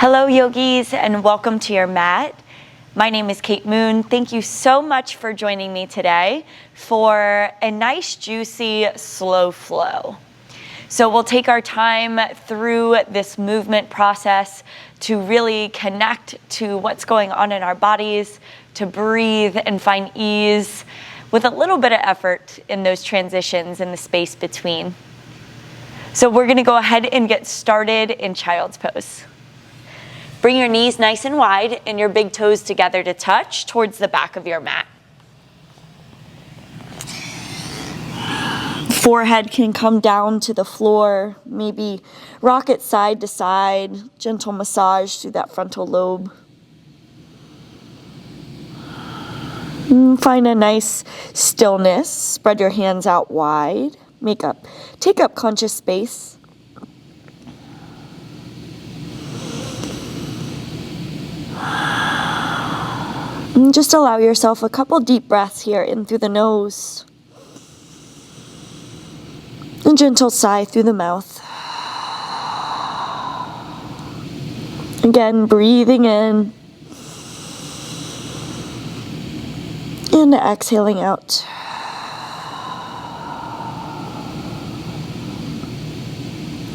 Hello yogis, and welcome to your mat. My name is Kate Moon. Thank you so much for joining me today for a nice juicy slow flow. So we'll take our time through this movement process to really connect to what's going on in our bodies, to breathe and find ease with a little bit of effort in those transitions in the space between. So we're going to go ahead and get started in child's pose. Bring your knees nice and wide and your big toes together to touch towards the back of your mat. Forehead can come down to the floor, maybe rock it side to side, gentle massage through that frontal lobe. Find a nice stillness, spread your hands out wide, take up conscious space. And just allow yourself a couple deep breaths here in through the nose. A gentle sigh through the mouth. Again, breathing in and exhaling out.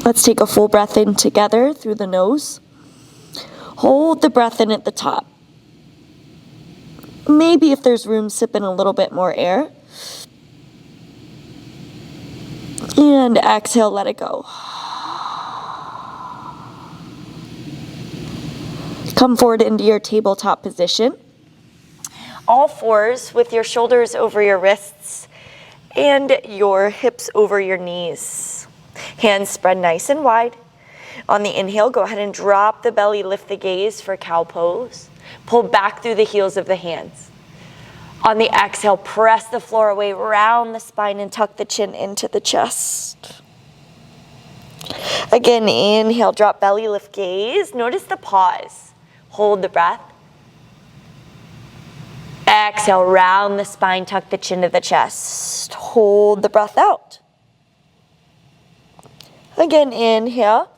Let's take a full breath in together through the nose. Hold the breath in at the top. Maybe if there's room, sip in a little bit more air. And exhale, let it go. Come forward into your tabletop position. All fours with your shoulders over your wrists and your hips over your knees. Hands spread nice and wide. On the inhale, go ahead and drop the belly, lift the gaze for cow pose. Pull back through the heels of the hands. On the exhale, press the floor away, round the spine and tuck the chin into the chest. Again, inhale, drop belly, lift gaze. Notice the pause. Hold the breath. Exhale, round the spine, tuck the chin to the chest. Hold the breath out. Again, inhale.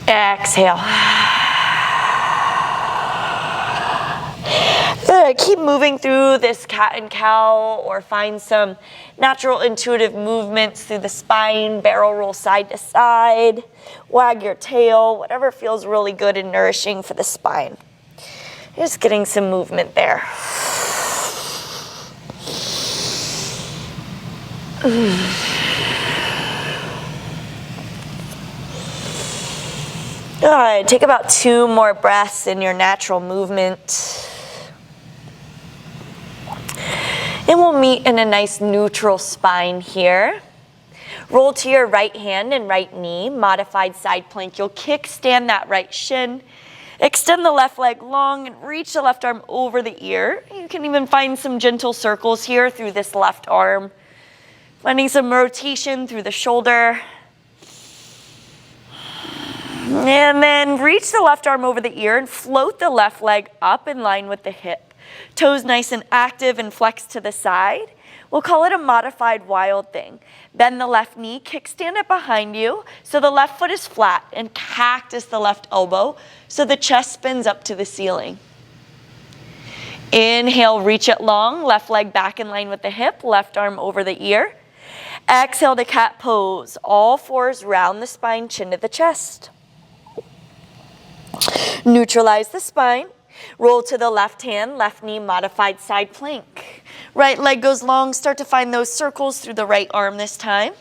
Exhale. Good. Keep moving through this cat and cow, or find some natural intuitive movements through the spine. Barrel roll side to side. Wag your tail. Whatever feels really good and nourishing for the spine. Just getting some movement there. All right, take about 2 more breaths in your natural movement. And we'll meet in a nice neutral spine here. Roll to your right hand and right knee, modified side plank. You'll kickstand that right shin. Extend the left leg long and reach the left arm over the ear. You can even find some gentle circles here through this left arm. Finding some rotation through the shoulder. And then reach the left arm over the ear and float the left leg up in line with the hip. Toes nice and active and flex to the side. We'll call it a modified wild thing. Bend the left knee, kickstand it behind you so the left foot is flat, and cactus the left elbow so the chest spins up to the ceiling. Inhale, reach it long, left leg back in line with the hip, left arm over the ear. Exhale to cat pose. All fours round the spine, chin to the chest. Neutralize the spine. Roll to the left hand, left knee, modified side plank. Right leg goes long. Start to find those circles through the right arm this time.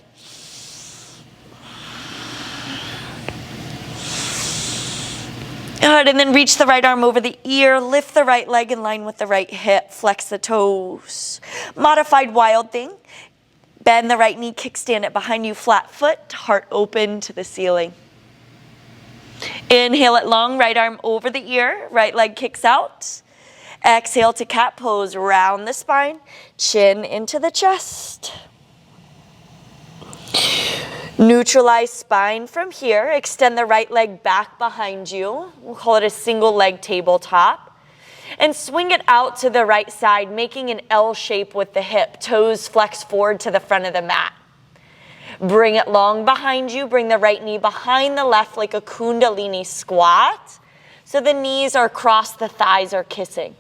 Good, and then reach the right arm over the ear. Lift the right leg in line with the right hip. Flex the toes. Modified wild thing. Bend the right knee, kickstand it behind you, flat foot, heart open to the ceiling. Inhale it long, right arm over the ear, right leg kicks out. Exhale to cat pose, round the spine, chin into the chest. Neutralize spine from here. Extend the right leg back behind you. We'll call it a single leg tabletop. And swing it out to the right side, making an L shape with the hip. Toes flex forward to the front of the mat. Bring it long behind you. Bring the right knee behind the left like a Kundalini squat. So the knees are crossed, the thighs are kissing.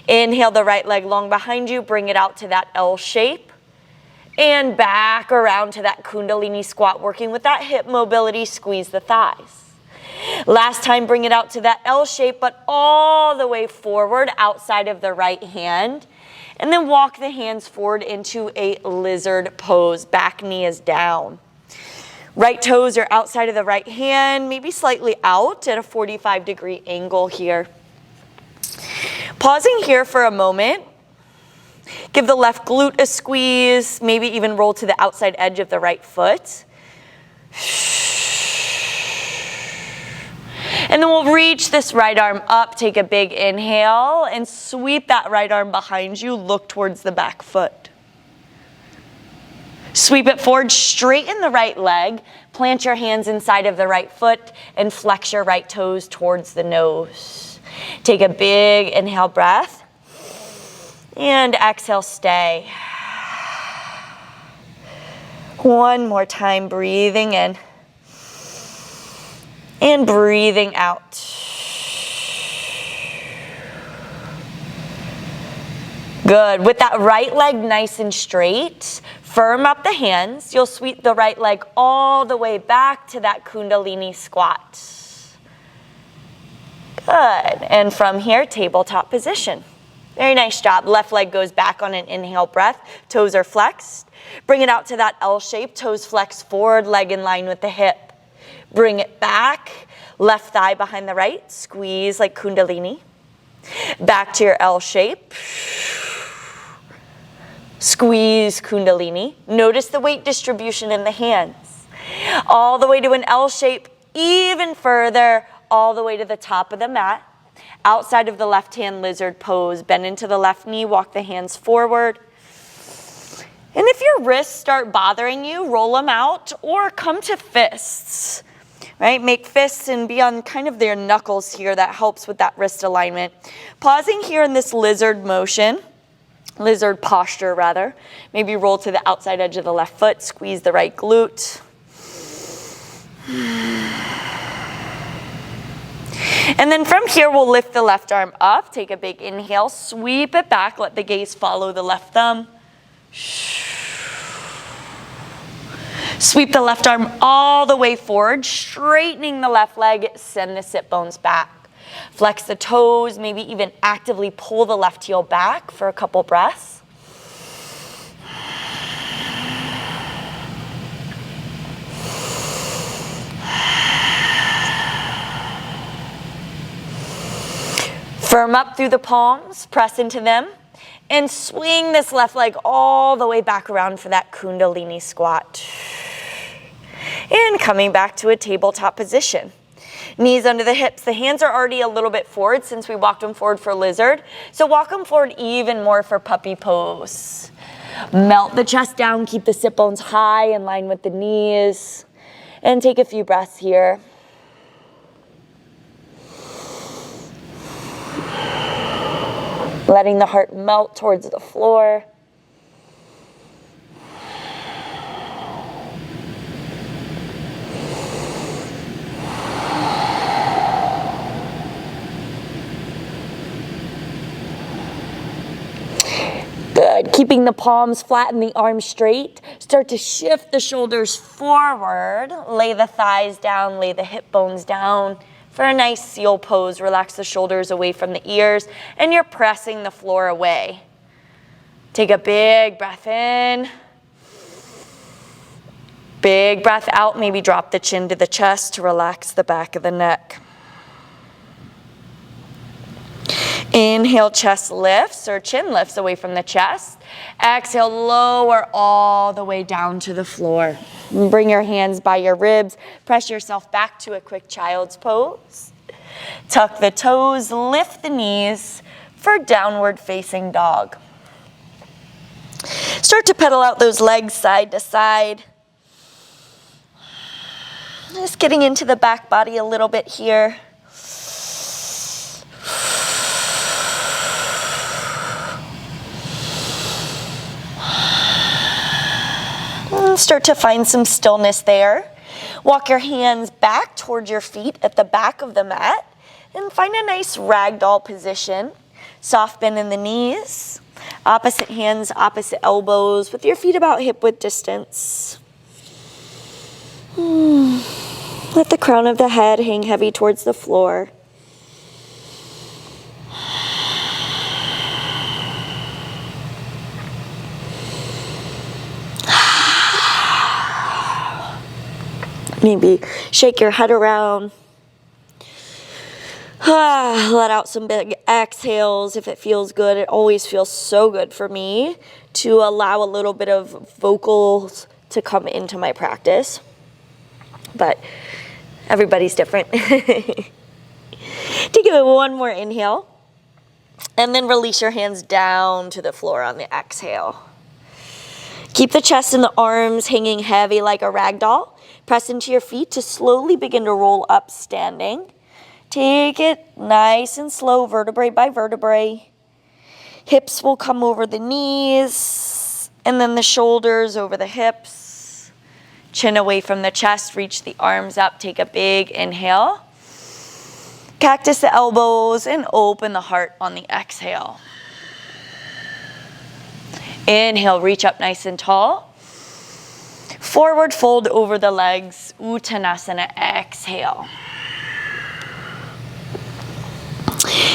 Inhale the right leg long behind you. Bring it out to that L shape. And back around to that Kundalini squat, working with that hip mobility. Squeeze the thighs. Last time, bring it out to that L shape, but all the way forward outside of the right hand. And then walk the hands forward into a lizard pose. Back knee is down. Right toes are outside of the right hand, maybe slightly out at a 45-degree angle here. Pausing here for a moment. Give the left glute a squeeze, maybe even roll to the outside edge of the right foot. And then we'll reach this right arm up, take a big inhale, and sweep that right arm behind you, look towards the back foot. Sweep it forward, straighten the right leg, plant your hands inside of the right foot, and flex your right toes towards the nose. Take a big inhale breath, and exhale, stay. One more time, breathing in. And breathing out. Good. With that right leg nice and straight, firm up the hands. You'll sweep the right leg all the way back to that Kundalini squat. Good. And from here, tabletop position. Very nice job. Left leg goes back on an inhale breath. Toes are flexed. Bring it out to that L shape. Toes flex forward, leg in line with the hip. Bring it back, left thigh behind the right, squeeze like Kundalini. Back to your L shape. Squeeze Kundalini. Notice the weight distribution in the hands. All the way to an L shape, even further, all the way to the top of the mat. Outside of the left hand lizard pose, bend into the left knee, walk the hands forward. And if your wrists start bothering you, roll them out or come to fists. Right? Make fists and be on kind of their knuckles here. That helps with that wrist alignment. Pausing here in this lizard motion, lizard posture rather. Maybe roll to the outside edge of the left foot, squeeze the right glute. And then from here, we'll lift the left arm up, take a big inhale, sweep it back, let the gaze follow the left thumb. Sweep the left arm all the way forward, straightening the left leg, send the sit bones back. Flex the toes, maybe even actively pull the left heel back for a couple breaths. Firm up through the palms, press into them, and swing this left leg all the way back around for that Kundalini squat. And coming back to a tabletop position. Knees under the hips. The hands are already a little bit forward since we walked them forward for lizard. So walk them forward even more for puppy pose. Melt the chest down. Keep the sit bones high in line with the knees. And take a few breaths here. Letting the heart melt towards the floor. Good. Keeping the palms flat and the arms straight. Start to shift the shoulders forward. Lay the thighs down, lay the hip bones down. For a nice seal pose, relax the shoulders away from the ears, and you're pressing the floor away. Take a big breath in. Big breath out, maybe drop the chin to the chest to relax the back of the neck. Inhale, chest lifts or chin lifts away from the chest. Exhale, lower all the way down to the floor. Bring your hands by your ribs. Press yourself back to a quick child's pose. Tuck the toes, lift the knees for downward facing dog. Start to pedal out those legs side to side. Just getting into the back body a little bit here. Start to find some stillness there. Walk your hands back towards your feet at the back of the mat and find a nice ragdoll position. Soft bend in the knees. Opposite hands, opposite elbows with your feet about hip width distance. Let the crown of the head hang heavy towards the floor. Maybe shake your head around. Let out some big exhales if it feels good. It always feels so good for me to allow a little bit of vocals to come into my practice. But everybody's different. Take one more inhale. And then release your hands down to the floor on the exhale. Keep the chest and the arms hanging heavy like a rag doll. Press into your feet to slowly begin to roll up standing. Take it nice and slow, vertebrae by vertebrae. Hips will come over the knees, and then the shoulders over the hips. Chin away from the chest, reach the arms up. Take a big inhale. Cactus the elbows and open the heart on the exhale. Inhale, reach up nice and tall. Forward fold over the legs, Uttanasana, exhale.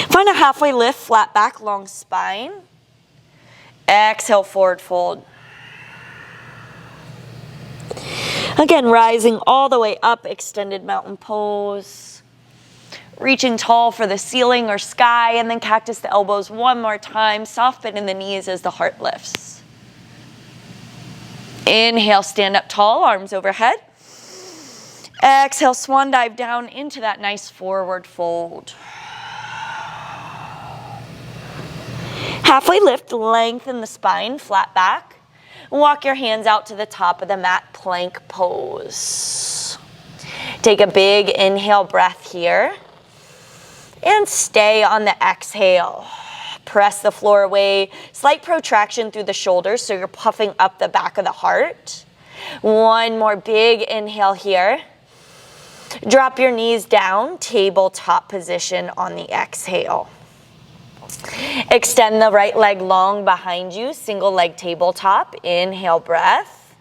Find a halfway lift, flat back, long spine. Exhale, forward fold. Again, rising all the way up, extended mountain pose. Reaching tall for the ceiling or sky, and then cactus the elbows one more time. Soft bend in the knees as the heart lifts. Inhale, stand up tall, arms overhead. Exhale, swan dive down into that nice forward fold. Halfway lift, lengthen the spine, flat back. Walk your hands out to the top of the mat, plank pose. Take a big inhale breath here. And stay on the exhale. Press the floor away. Slight protraction through the shoulders, so you're puffing up the back of the heart. One more big inhale here. Drop your knees down, tabletop position on the exhale. Extend the right leg long behind you, single leg tabletop. Inhale, breath.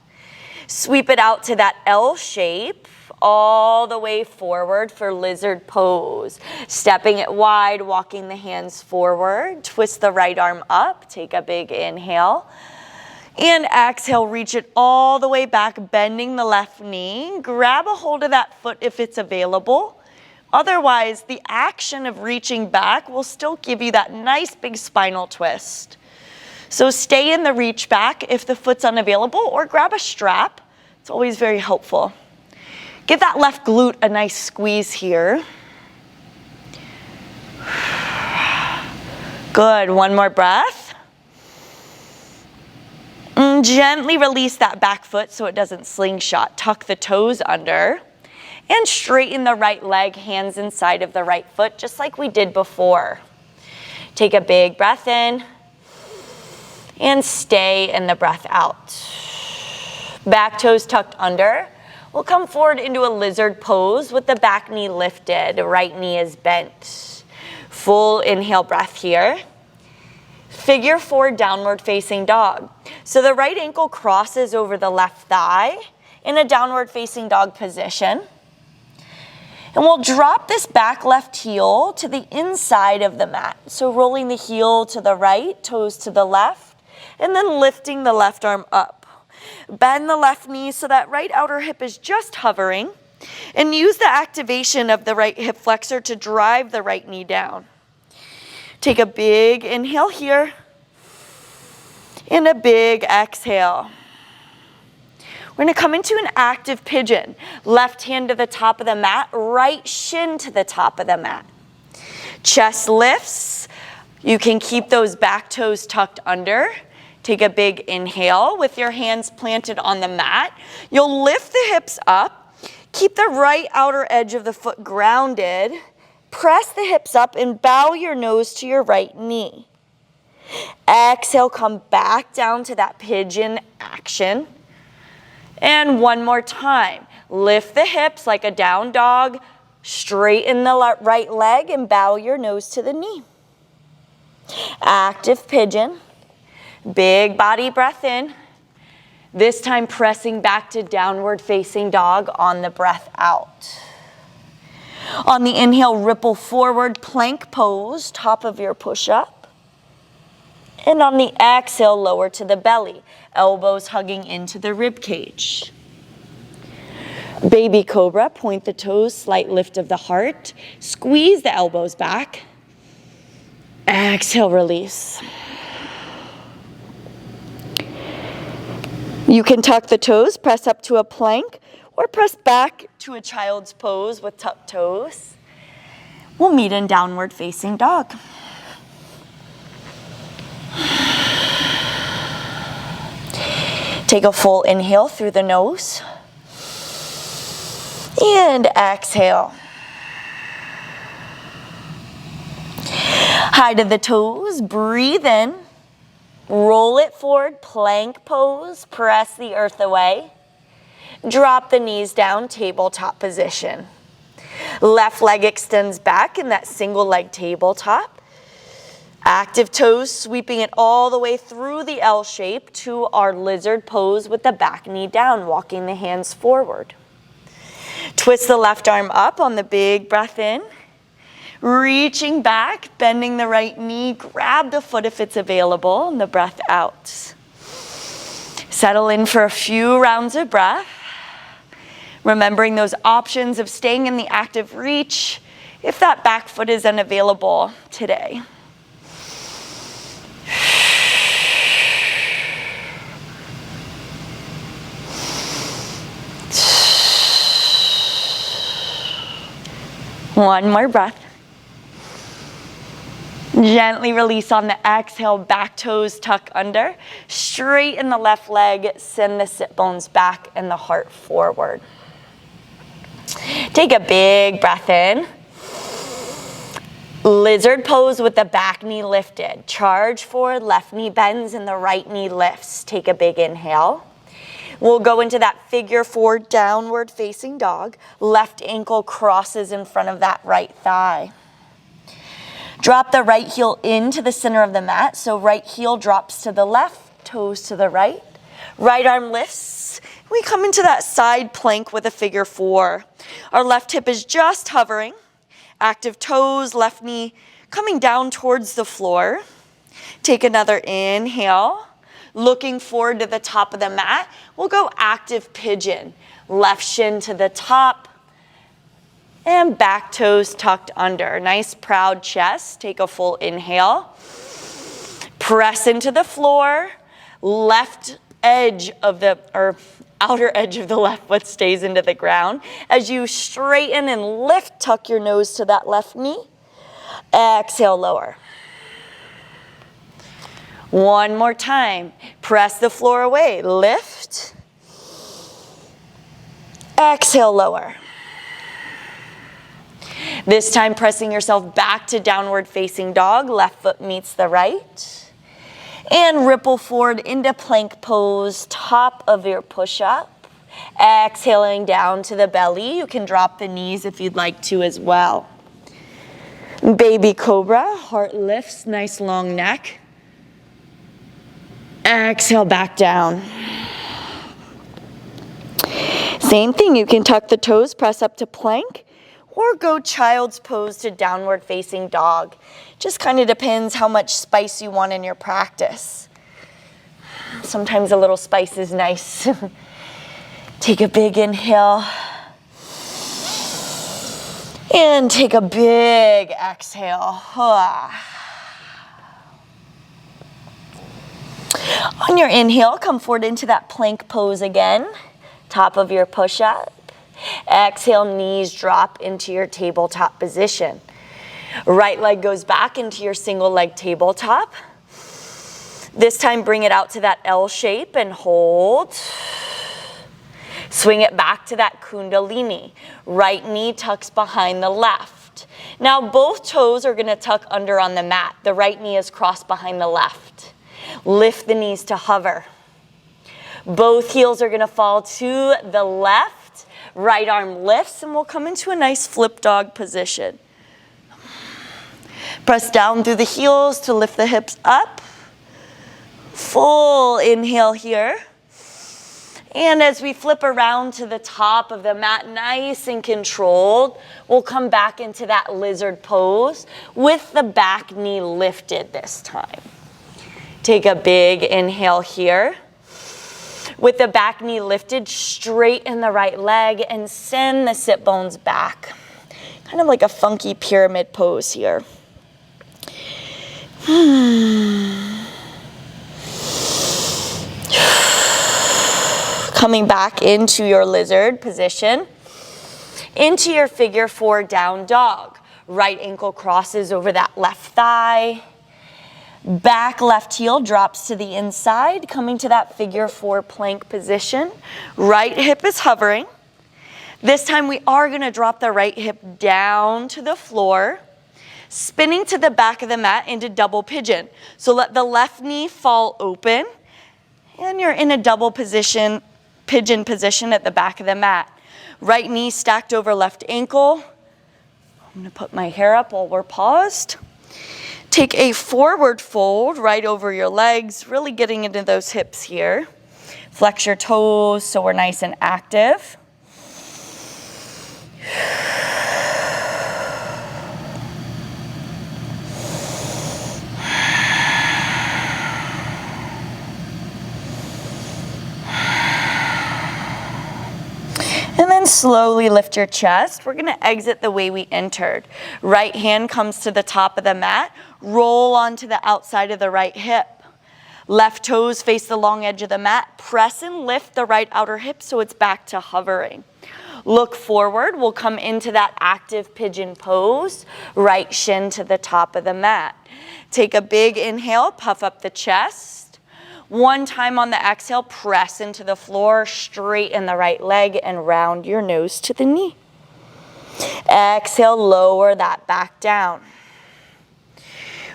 Sweep it out to that L shape. All the way forward for lizard pose. Stepping it wide, walking the hands forward. Twist the right arm up. Take a big inhale. And exhale, reach it all the way back, bending the left knee. Grab a hold of that foot if it's available. Otherwise, the action of reaching back will still give you that nice big spinal twist. So stay in the reach back if the foot's unavailable, or grab a strap. It's always very helpful. Give that left glute a nice squeeze here. Good, one more breath. And gently release that back foot so it doesn't slingshot. Tuck the toes under. And straighten the right leg, hands inside of the right foot, just like we did before. Take a big breath in. And stay in the breath out. Back toes tucked under. We'll come forward into a lizard pose with the back knee lifted, right knee is bent. Full inhale breath here. Figure 4 downward facing dog. So the right ankle crosses over the left thigh in a downward facing dog position. And we'll drop this back left heel to the inside of the mat. So rolling the heel to the right, toes to the left, and then lifting the left arm up. Bend the left knee so that right outer hip is just hovering, and use the activation of the right hip flexor to drive the right knee down. Take a big inhale here and a big exhale. We're going to come into an active pigeon. Left hand to the top of the mat, right shin to the top of the mat. Chest lifts. You can keep those back toes tucked under. Take a big inhale with your hands planted on the mat. You'll lift the hips up. Keep the right outer edge of the foot grounded. Press the hips up and bow your nose to your right knee. Exhale, come back down to that pigeon action. And one more time. Lift the hips like a down dog. Straighten the right leg and bow your nose to the knee. Active pigeon. Big body breath in. This time pressing back to downward facing dog on the breath out. On the inhale, ripple forward, plank pose, top of your push-up. And on the exhale, lower to the belly, elbows hugging into the rib cage. Baby cobra, point the toes, slight lift of the heart. Squeeze the elbows back. Exhale, release. You can tuck the toes, press up to a plank, or press back to a child's pose with tucked toes. We'll meet in downward facing dog. Take a full inhale through the nose. And exhale. High to the toes, breathe in. Roll it forward, plank pose, press the earth away. Drop the knees down, tabletop position. Left leg extends back in that single leg tabletop. Active toes, sweeping it all the way through the L shape to our lizard pose with the back knee down, walking the hands forward. Twist the left arm up on the big breath in. Reaching back, bending the right knee, grab the foot if it's available, and the breath out. Settle in for a few rounds of breath. Remembering those options of staying in the active reach if that back foot is unavailable today. One more breath. Gently release on the exhale, back toes tuck under. Straighten the left leg, send the sit bones back and the heart forward. Take a big breath in. Lizard pose with the back knee lifted. Charge forward, left knee bends and the right knee lifts. Take a big inhale. We'll go into that figure four downward facing dog. Left ankle crosses in front of that right thigh. Drop the right heel into the center of the mat. So right heel drops to the left, toes to the right. Right arm lifts. We come into that side plank with a figure four. Our left hip is just hovering. Active toes, left knee coming down towards the floor. Take another inhale. Looking forward to the top of the mat, we'll go active pigeon. Left shin to the top and back toes tucked under. Nice proud chest. Take a full inhale. Press into the floor. Left edge of the, or outer edge of the left foot stays into the ground. As you straighten and lift, tuck your nose to that left knee. Exhale, lower. One more time. Press the floor away. Lift. Exhale, lower. This time pressing yourself back to downward facing dog. Left foot meets the right. And ripple forward into plank pose, top of your push-up. Exhaling down to the belly. You can drop the knees if you'd like to as well. Baby cobra, heart lifts, nice long neck. Exhale back down. Same thing, you can tuck the toes, press up to plank, or go child's pose to downward facing dog. Just kind of depends how much spice you want in your practice. Sometimes a little spice is nice. Take a big inhale. And take a big exhale. On your inhale, come forward into that plank pose again. Top of your push-up. Exhale, knees drop into your tabletop position. Right leg goes back into your single leg tabletop. This time bring it out to that L shape and hold. Swing it back to that kundalini. Right knee tucks behind the left. Now both toes are going to tuck under on the mat. The right knee is crossed behind the left. Lift the knees to hover. Both heels are gonna fall to the left. Right arm lifts, and we'll come into a nice flip dog position. Press down through the heels to lift the hips up. Full inhale here. And as we flip around to the top of the mat, nice and controlled, we'll come back into that lizard pose with the back knee lifted this time. Take a big inhale here. With the back knee lifted, straighten the right leg and send the sit bones back. Kind of like a funky pyramid pose here. Coming back into your lizard position, into your figure 4 down dog. Right ankle crosses over that left thigh. Back left heel drops to the inside, coming to that figure 4 plank position. Right hip is hovering. This time we are gonna drop the right hip down to the floor, spinning to the back of the mat into double pigeon. So let the left knee fall open, and you're in a double position, pigeon position at the back of the mat. Right knee stacked over left ankle. I'm gonna put my hair up while we're paused. Take a forward fold right over your legs, really getting into those hips here. Flex your toes so we're nice and active. And then slowly lift your chest. We're gonna exit the way we entered. Right hand comes to the top of the mat. Roll onto the outside of the right hip. Left toes face the long edge of the mat. Press and lift the right outer hip so it's back to hovering. Look forward. We'll come into that active pigeon pose. Right shin to the top of the mat. Take a big inhale, puff up the chest. One time on the exhale, press into the floor, straighten the right leg, and round your nose to the knee. Exhale, lower that back down.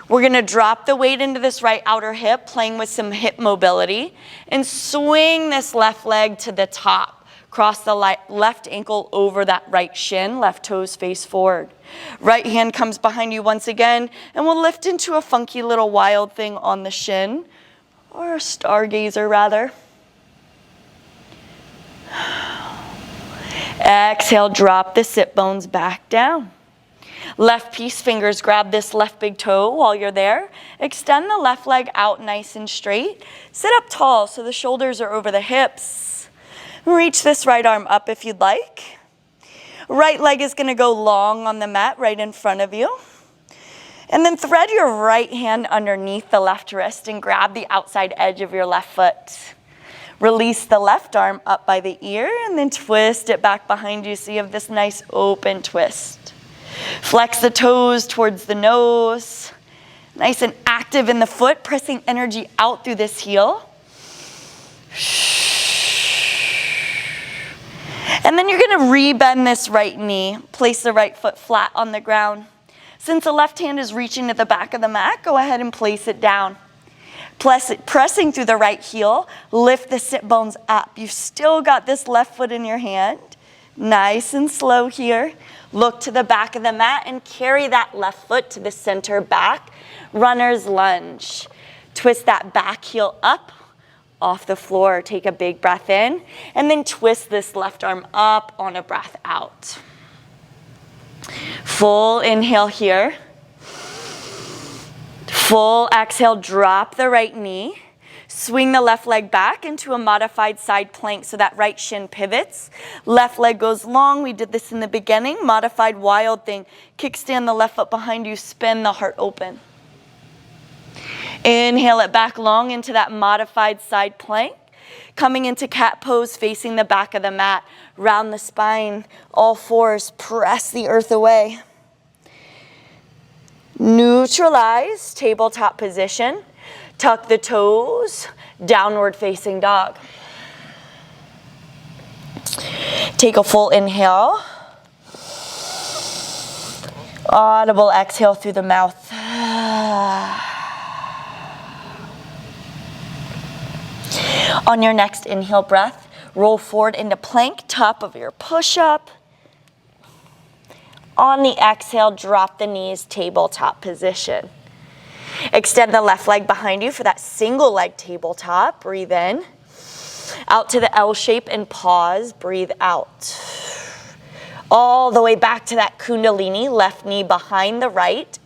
We're gonna drop the weight into this right outer hip, playing with some hip mobility, and swing this left leg to the top. Cross the left ankle over that right shin, left toes face forward. Right hand comes behind you once again, and we'll lift into a funky little wild thing on the shin, or a stargazer rather. Exhale, drop the sit bones back down. Left peace fingers grab this left big toe while you're there. Extend the left leg out nice and straight. Sit up tall so the shoulders are over the hips. Reach this right arm up if you'd like. Right leg is gonna go long on the mat right in front of you. And then thread your right hand underneath the left wrist and grab the outside edge of your left foot. Release the left arm up by the ear and then twist it back behind you so you have this nice open twist. Flex the toes towards the nose. Nice and active in the foot, pressing energy out through this heel. And then you're gonna rebend this right knee. Place the right foot flat on the ground. Since the left hand is reaching to the back of the mat, go ahead and place it down. Pressing through the right heel, lift the sit bones up. You've still got this left foot in your hand. Nice and slow here. Look to the back of the mat and carry that left foot to the center back. Runner's lunge. Twist that back heel up off the floor. Take a big breath in, and then twist this left arm up on a breath out. Full inhale here. Full exhale, drop the right knee. Swing the left leg back into a modified side plank so that right shin pivots. Left leg goes long. We did this in the beginning. Modified wild thing. Kickstand the left foot behind you. Spin the heart open. Inhale it back long into that modified side plank. Coming into cat pose, facing the back of the mat. Round the spine, all fours, press the earth away. Neutralize, tabletop position. Tuck the toes, downward facing dog. Take a full inhale. Audible exhale through the mouth. On your next inhale breath, roll forward into plank, top of your push-up. On the exhale, drop the knees, tabletop position. Extend the left leg behind you for that single leg tabletop. Breathe in. Out to the L shape and pause. Breathe out. All the way back to that Kundalini, left knee behind the right.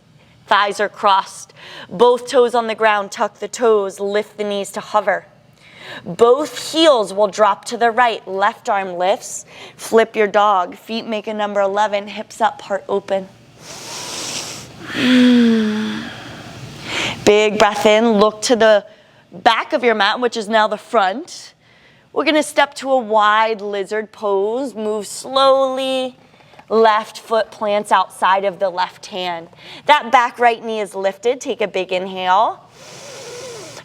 Thighs are crossed. Both toes on the ground, tuck the toes, lift the knees to hover. Both heels will drop to the right. Left arm lifts. Flip your dog. Feet make a number 11. Hips up, heart open. Big breath in. Look to the back of your mat, which is now the front. We're going to step to a wide lizard pose. Move slowly. Left foot plants outside of the left hand. That back right knee is lifted. Take a big inhale.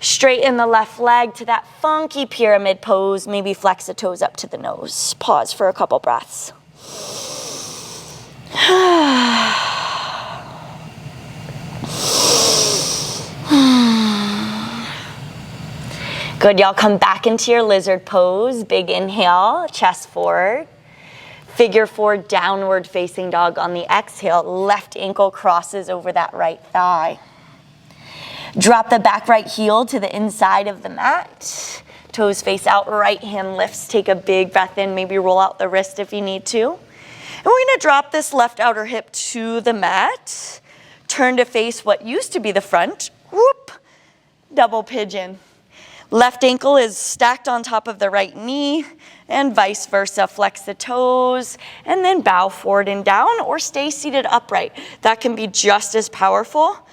Straighten the left leg to that funky pyramid pose. Maybe flex the toes up to the nose. Pause for a couple breaths. Good, y'all come back into your lizard pose. Big inhale, chest forward. Figure four, downward facing dog on the exhale. Left ankle crosses over that right thigh. Drop the back right heel to the inside of the mat. Toes face out, right hand lifts. Take a big breath in, maybe roll out the wrist if you need to. And we're gonna drop this left outer hip to the mat. Turn to face what used to be the front. Whoop, double pigeon. Left ankle is stacked on top of the right knee and vice versa. Flex the toes and then bow forward and down or stay seated upright. That can be just as powerful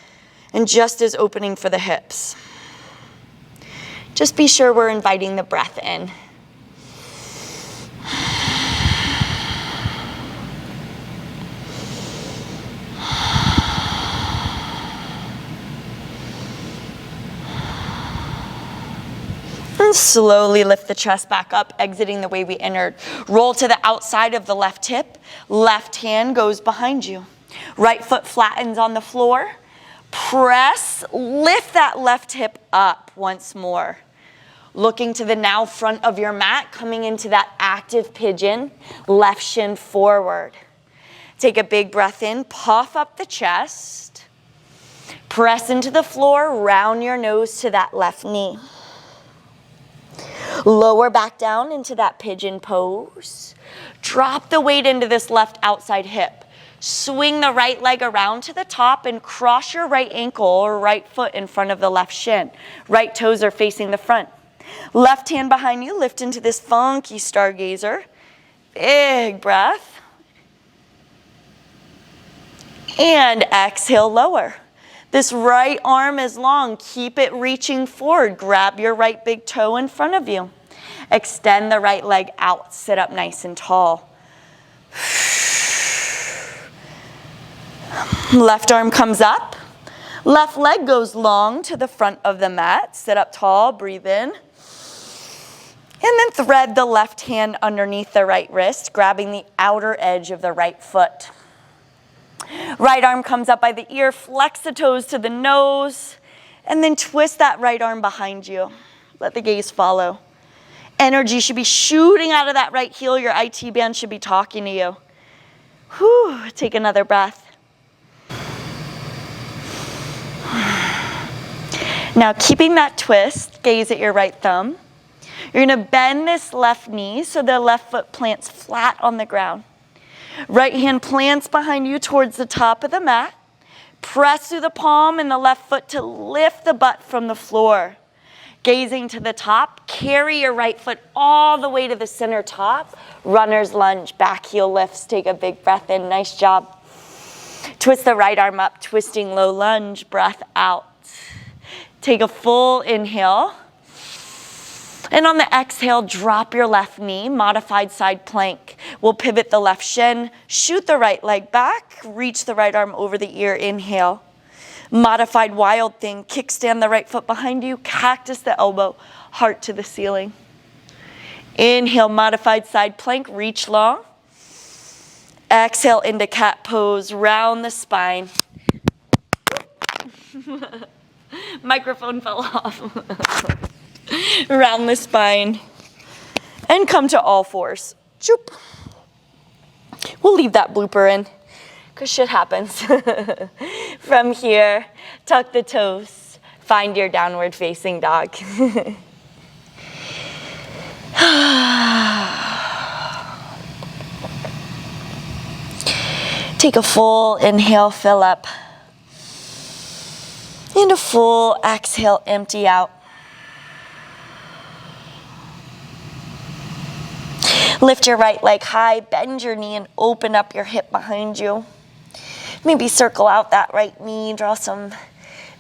and just as opening for the hips. Just be sure we're inviting the breath in. And slowly lift the chest back up, exiting the way we entered. Roll to the outside of the left hip. Left hand goes behind you. Right foot flattens on the floor. Press, lift that left hip up once more. Looking to the now front of your mat, coming into that active pigeon, left shin forward. Take a big breath in, puff up the chest. Press into the floor, round your nose to that left knee. Lower back down into that pigeon pose. Drop the weight into this left outside hip. Swing the right leg around to the top and cross your right ankle or right foot in front of the left shin. Right toes are facing the front. Left hand behind you, lift into this funky stargazer. Big breath. And exhale, lower. This right arm is long. Keep it reaching forward. Grab your right big toe in front of you. Extend the right leg out. Sit up nice and tall. Left arm comes up. Left leg goes long to the front of the mat. Sit up tall. Breathe in. And then thread the left hand underneath the right wrist, grabbing the outer edge of the right foot. Right arm comes up by the ear, flex the toes to the nose, and then twist that right arm behind you. Let the gaze follow. Energy should be shooting out of that right heel. Your IT band should be talking to you. Whew, take another breath. Now keeping that twist, gaze at your right thumb. You're gonna bend this left knee so the left foot plants flat on the ground. Right hand plants behind you towards the top of the mat. Press through the palm and the left foot to lift the butt from the floor. Gazing to the top, carry your right foot all the way to the center top. Runner's lunge, back heel lifts. Take a big breath in, nice job. Twist the right arm up, twisting low lunge, breath out. Take a full inhale. And on the exhale, drop your left knee, modified side plank. We'll pivot the left shin, shoot the right leg back, reach the right arm over the ear, inhale. Modified wild thing, kickstand the right foot behind you, cactus the elbow, heart to the ceiling. Inhale, modified side plank, reach long. Exhale into cat pose, round the spine. Microphone fell off. Round the spine. And come to all fours. Choop. We'll leave that blooper in, because shit happens. From here, tuck the toes. Find your downward facing dog. Take a full inhale, fill up. And a full exhale, empty out. Lift your right leg high, bend your knee, and open up your hip behind you. Maybe circle out that right knee, draw some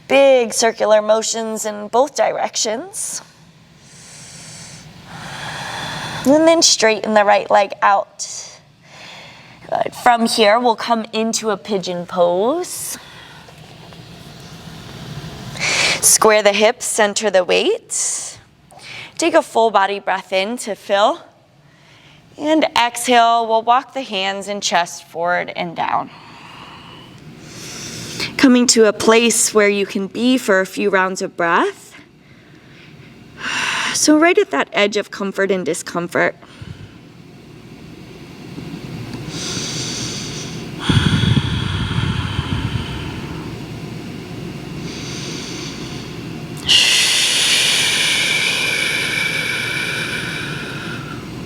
big circular motions in both directions. And then straighten the right leg out. Good. From here, we'll come into a pigeon pose. Square the hips, center the weight. Take a full body breath in to fill. And exhale, we'll walk the hands and chest forward and down. Coming to a place where you can be for a few rounds of breath. So right at that edge of comfort and discomfort.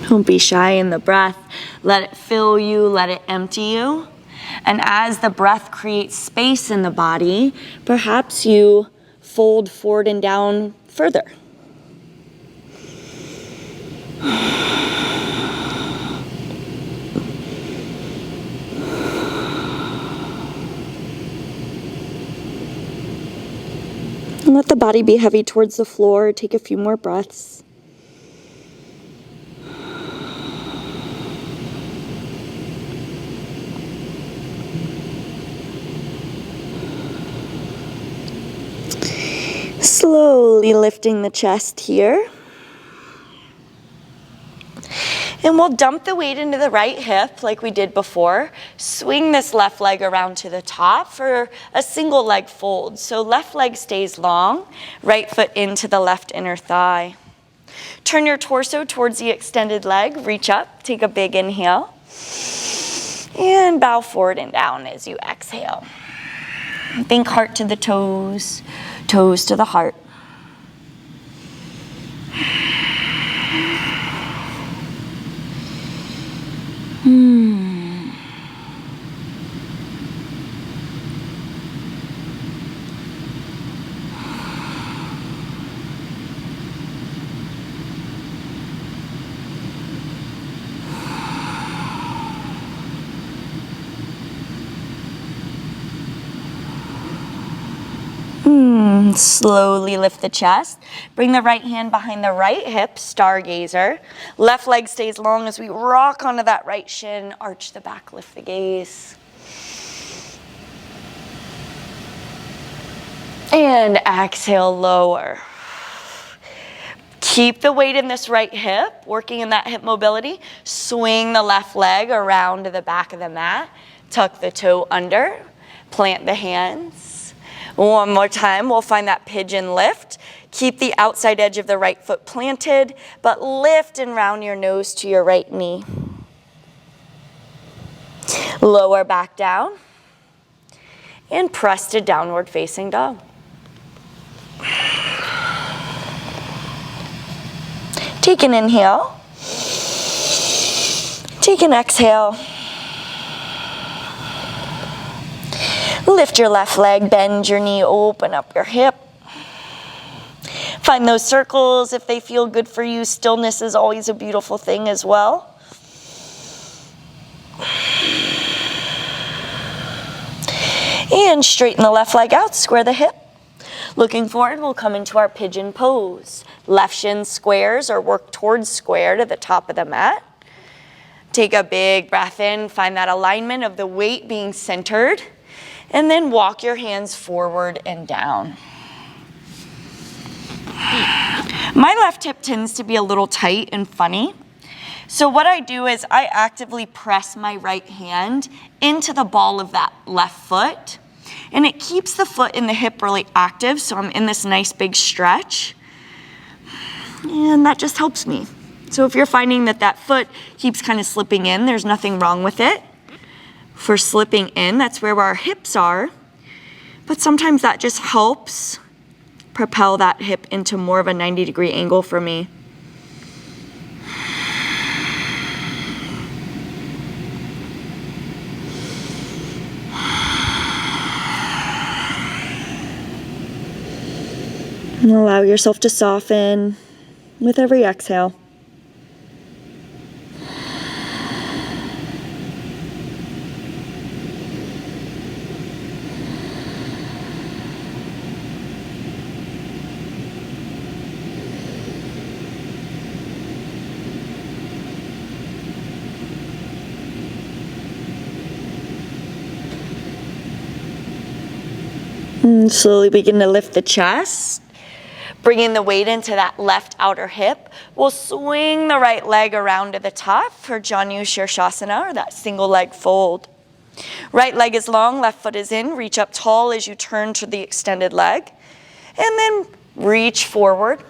Don't be shy in the breath. Let it fill you, let it empty you. And as the breath creates space in the body, perhaps you fold forward and down further. And let the body be heavy towards the floor. Take a few more breaths. Slowly lifting the chest here. And we'll dump the weight into the right hip like we did before. Swing this left leg around to the top for a single leg fold. So left leg stays long, right foot into the left inner thigh. Turn your torso towards the extended leg. Reach up, take a big inhale. And bow forward and down as you exhale. Think heart to the toes, toes to the heart. Slowly lift the chest. Bring the right hand behind the right hip, stargazer. Left leg stays long as we rock onto that right shin. Arch the back, lift the gaze. And exhale, lower. Keep the weight in this right hip, working in that hip mobility. Swing the left leg around to the back of the mat. Tuck the toe under. Plant the hands. One more time, we'll find that pigeon lift. Keep the outside edge of the right foot planted, but lift and round your nose to your right knee. Lower back down. And press to downward facing dog. Take an inhale. Take an exhale. Lift your left leg, bend your knee, open up your hip. Find those circles if they feel good for you. Stillness is always a beautiful thing as well. And straighten the left leg out, square the hip. Looking forward, we'll come into our pigeon pose. Left shin squares or work towards square to the top of the mat. Take a big breath in, find that alignment of the weight being centered. And then walk your hands forward and down. My left hip tends to be a little tight and funny. So what I do is I actively press my right hand into the ball of that left foot. And it keeps the foot and the hip really active, so I'm in this nice big stretch. And that just helps me. So if you're finding that that foot keeps kind of slipping in, there's nothing wrong with it. For slipping in, that's where our hips are. But sometimes that just helps propel that hip into more of a 90-degree angle for me. And allow yourself to soften with every exhale. And slowly begin to lift the chest. Bringing the weight into that left outer hip. We'll swing the right leg around to the top for Janu Shavasana, or that single leg fold. Right leg is long, left foot is in. Reach up tall as you turn to the extended leg. And then reach forward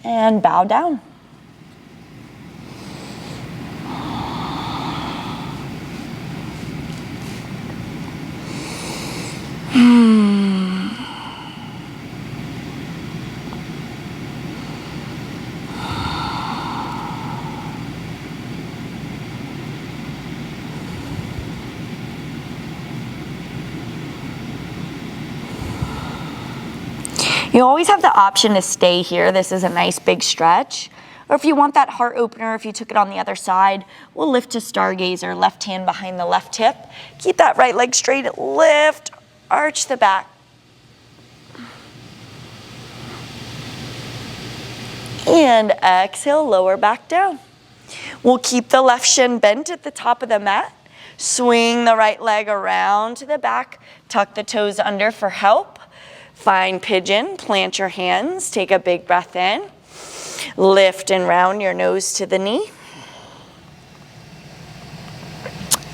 and bow down. You always have the option to stay here. This is a nice big stretch. Or if you want that heart opener, if you took it on the other side, we'll lift to stargazer, left hand behind the left hip. Keep that right leg straight, lift, arch the back. And exhale, lower back down. We'll keep the left shin bent at the top of the mat. Swing the right leg around to the back. Tuck the toes under for help. Find pigeon, plant your hands, take a big breath in. Lift and round your nose to the knee.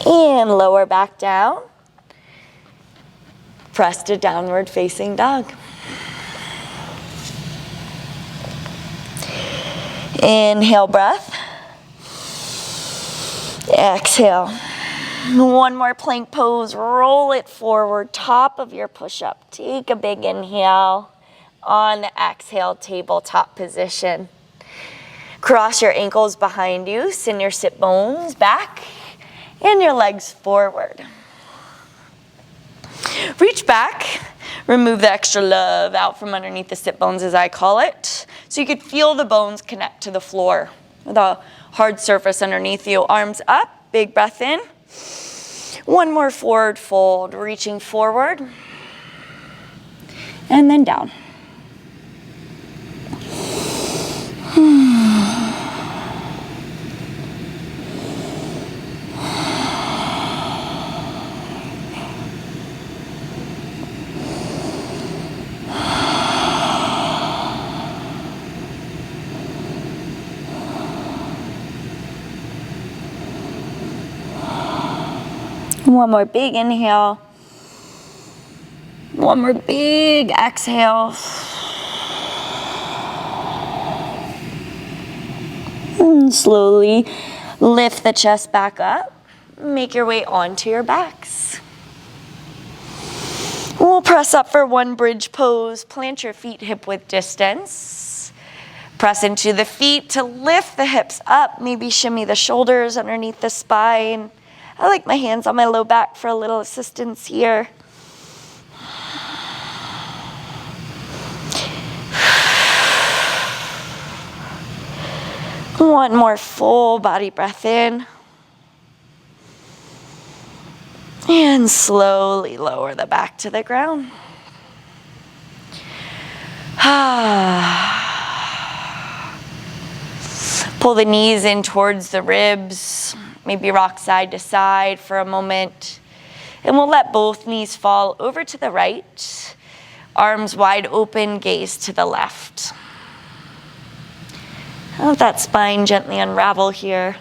And lower back down. Press to downward facing dog. Inhale, breath. Exhale. One more plank pose, roll it forward, top of your push-up. Take a big inhale. On the exhale, tabletop position. Cross your ankles behind you, send your sit bones back, and your legs forward. Reach back, remove the extra love out from underneath the sit bones, as I call it, so you could feel the bones connect to the floor with a hard surface underneath you. Arms up, big breath in. One more forward fold, reaching forward, and then down. One more big inhale. One more big exhale. And slowly lift the chest back up. Make your way onto your backs. We'll press up for one bridge pose. Plant your feet hip width distance. Press into the feet to lift the hips up. Maybe shimmy the shoulders underneath the spine. I like my hands on my low back for a little assistance here. One more full body breath in. And slowly lower the back to the ground. Pull the knees in towards the ribs. Maybe rock side to side for a moment. And we'll let both knees fall over to the right. Arms wide open, gaze to the left. Let that spine gently unravel here.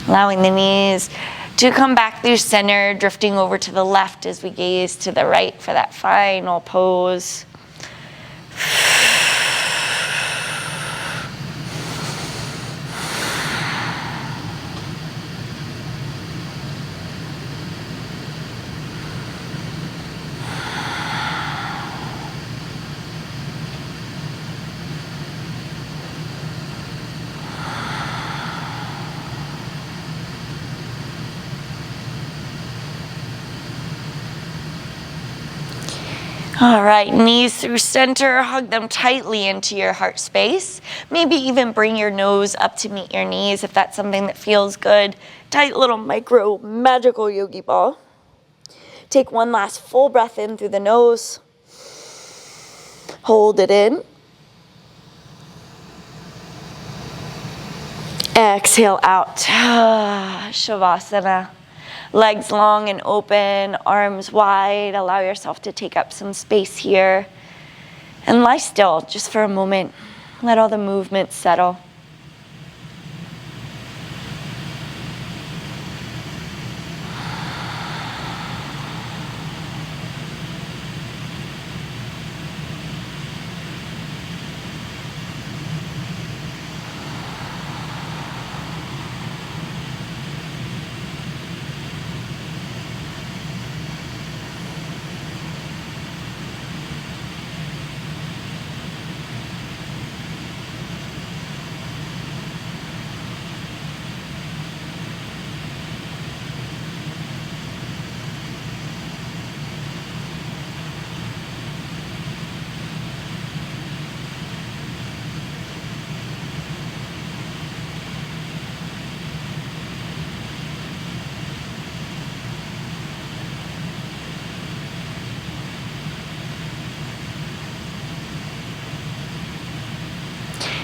Allowing the knees to come back through center, drifting over to the left as we gaze to the right for that final pose. All right, knees through center, hug them tightly into your heart space. Maybe even bring your nose up to meet your knees if that's something that feels good. Tight little micro magical yogi ball. Take one last full breath in through the nose. Hold it in. Exhale out. Shavasana. Legs long and open, arms wide. Allow yourself to take up some space here. And lie still just for a moment. Let all the movement settle.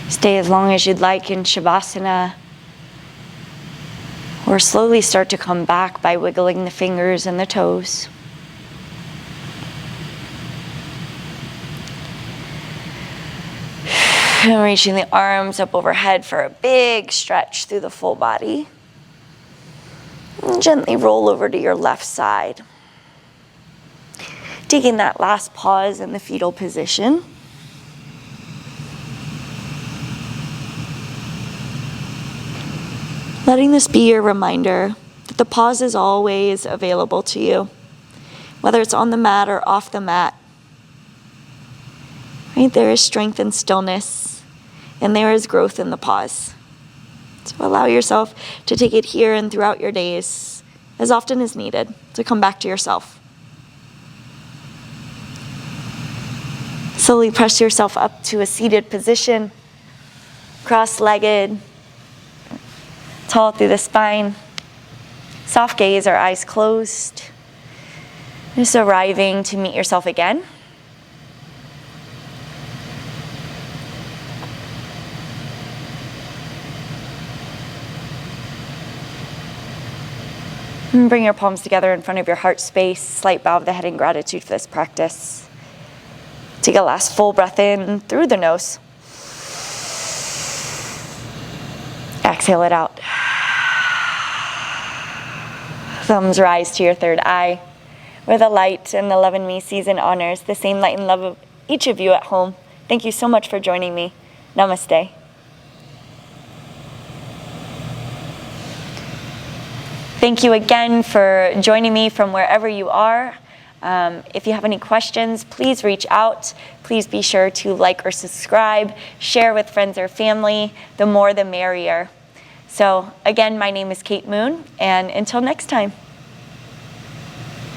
Stay as long as you'd like in Shavasana, or slowly start to come back by wiggling the fingers and the toes. And reaching the arms up overhead for a big stretch through the full body. And gently roll over to your left side. Taking that last pause in the fetal position. Letting this be your reminder that the pause is always available to you, whether it's on the mat or off the mat. Right? There is strength in stillness, and there is growth in the pause. So allow yourself to take it here and throughout your days, as often as needed, to come back to yourself. Slowly press yourself up to a seated position, cross-legged, tall through the spine. Soft gaze or eyes closed. Just arriving to meet yourself again. And bring your palms together in front of your heart space. Slight bow of the head in gratitude for this practice. Take a last full breath in through the nose. Exhale it out. Thumbs rise to your third eye, where the light and the love in me sees and honors the same light and love of each of you at home. Thank you so much for joining me. Namaste. Thank you again for joining me from wherever you are. If you have any questions, please reach out. Please be sure to like or subscribe, share with friends or family. The more the merrier. So again, my name is Kate Moon, and until next time.